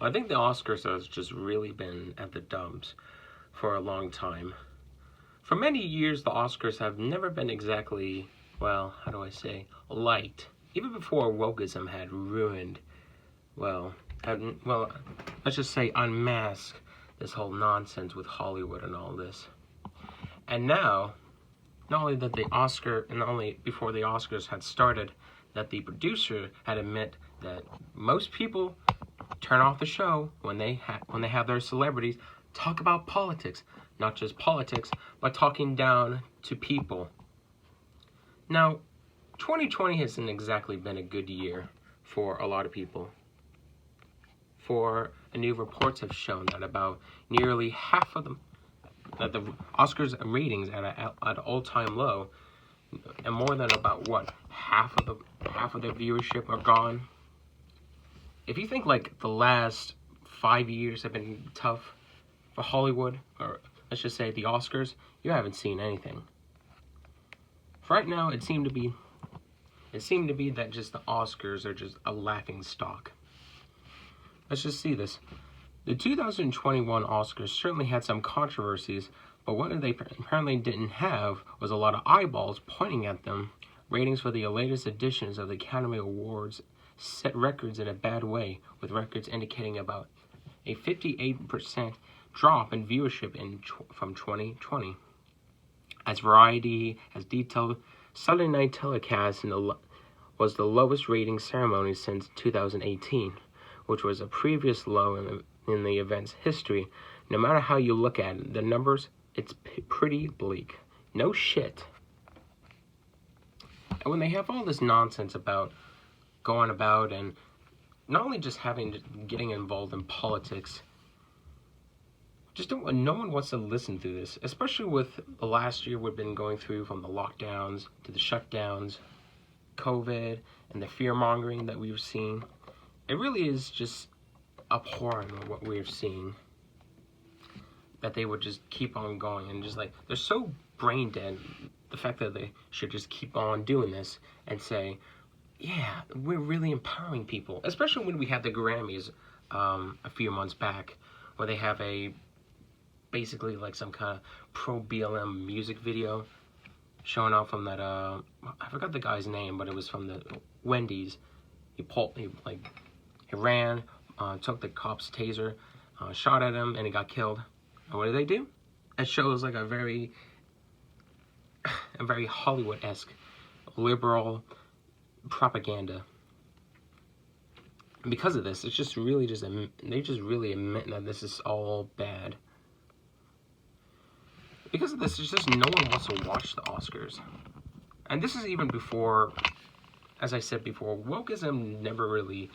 I think the Oscars has just really been at the dumps for a long time. For many years, the Oscars have never been exactly, well, how do I say, liked. Even before wokeism had ruined, well, let's just say unmasked this whole nonsense with Hollywood and all this. And now, not only that not only before the Oscars had started, that the producer had admit that most people turn off the show when they have their celebrities talk about politics, not just politics, but talking down to people. Now, 2020 hasn't exactly been a good year for a lot of people. For new reports have shown that about nearly half of them, that the Oscars ratings at an all-time low, and more than about half of the viewership are gone. If you think like the last 5 years have been tough for Hollywood, or let's just say the Oscars, you haven't seen anything. For right now, it seemed to be that just the Oscars are just a laughing stock. Let's just see this. The 2021 Oscars certainly had some controversies, but what they apparently didn't have was a lot of eyeballs pointing at them. Ratings for the latest editions of the Academy Awards set records in a bad way, with records indicating about a 58% drop in viewership from 2020. As Variety has detailed, Sunday night telecast was the lowest rating ceremony since 2018, which was a previous low in the event's history. No matter how you look at it, the numbers, it's pretty bleak. No shit. And when they have all this nonsense about going about and not only just getting involved in politics, no one wants to listen to this, especially with the last year we've been going through, from the lockdowns to the shutdowns, COVID, and the fear-mongering that we've seen. It really is just abhorrent what we've seen, that they would just keep on going, and just like, they're so brain dead, the fact that they should just keep on doing this and say, yeah, we're really empowering people, especially when we had the Grammys a few months back, where they have basically like some kind of pro-BLM music video showing off from that, I forgot the guy's name, but it was from the Wendy's. He ran, took the cop's taser, shot at him, and he got killed. And what did they do? It shows like a very Hollywood-esque liberal propaganda. And because of this, it's just really they just really admit that this is all bad. Because of this, it's just no one wants to watch the Oscars. And this is even before, as I said before, wokeism never really,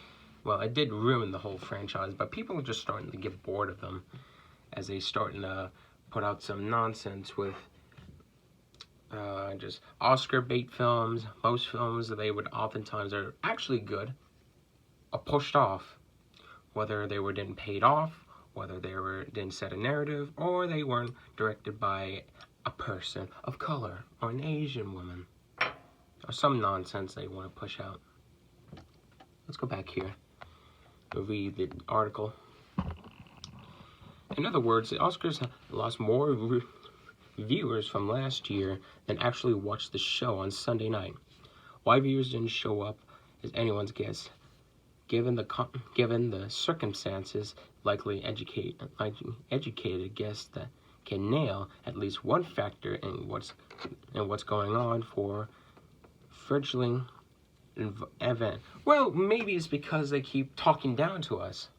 well, it did ruin the whole franchise, but people are just starting to get bored of them as they starting to put out some nonsense with just Oscar bait films. Most films that they would oftentimes are actually good are pushed off, whether they didn't paid off, whether they didn't set a narrative, or they weren't directed by a person of color or an Asian woman, or some nonsense they want to push out. Let's go back here to read the article. In other words, the Oscars have lost more viewers from last year than actually watched the show on Sunday night. Why viewers didn't show up is anyone's guess. Given the circumstances, likely educated guess that can nail at least one factor in what's going on for fledgling event. Well, maybe it's because they keep talking down to us,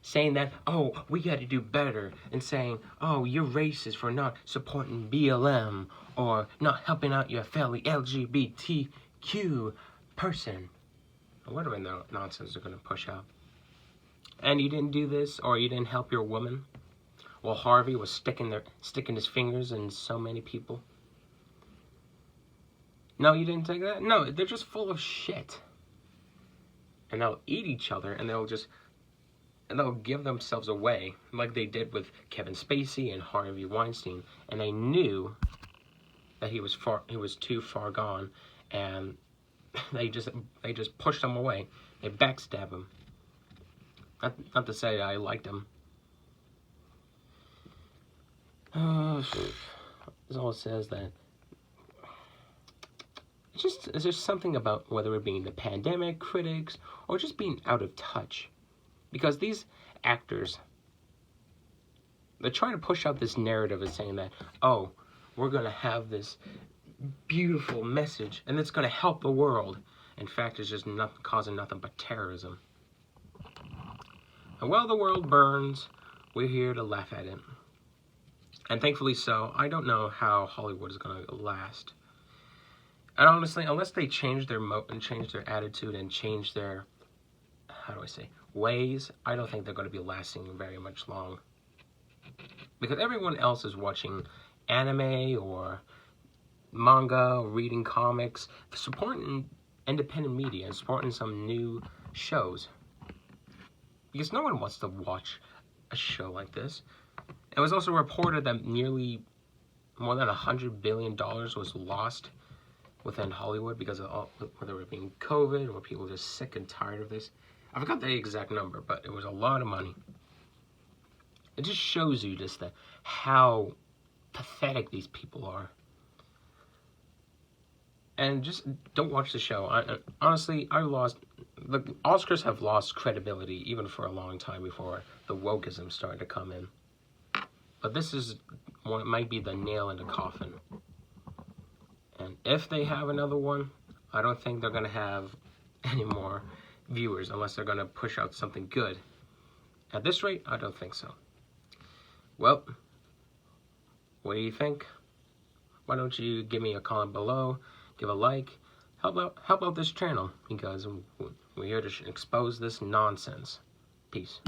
saying that, oh, we got to do better, and saying, oh, you're racist for not supporting BLM or not helping out your fellow LGBTQ person. Whatever nonsense they're going to push out. And you didn't do this, or you didn't help your woman. Well, Harvey was sticking his fingers in so many people. No, you didn't take that? No, they're just full of shit. And they'll eat each other, and they'll give themselves away, like they did with Kevin Spacey and Harvey Weinstein. And they knew that he was too far gone, and they just pushed him away. They backstab him. Not to say I liked him. It all says that it's just something about whether it being the pandemic, critics, or just being out of touch. Because these actors, they're trying to push out this narrative of saying that, oh, we're going to have this beautiful message and it's going to help the world. In fact, it's just causing nothing but terrorism. And while the world burns, we're here to laugh at it. And thankfully so. I don't know how Hollywood is going to last. And honestly, unless they change their and change their attitude and change their, ways, I don't think they're going to be lasting very much long. Because everyone else is watching anime or manga, or reading comics, supporting independent media, and supporting some new shows. Because no one wants to watch a show like this. It was also reported that nearly more than $100 billion was lost within Hollywood because of whether it being COVID or people just sick and tired of this. I forgot the exact number, but it was a lot of money. It just shows you just how pathetic these people are. And just don't watch the show. Honestly, the Oscars have lost credibility even for a long time before the wokeism started to come in. But this is one, it might be the nail in the coffin. And if they have another one, I don't think they're going to have any more viewers unless they're going to push out something good. At this rate, I don't think so. Well, what do you think? Why don't you give me a comment below, give a like, help out this channel, because we're here to expose this nonsense. Peace.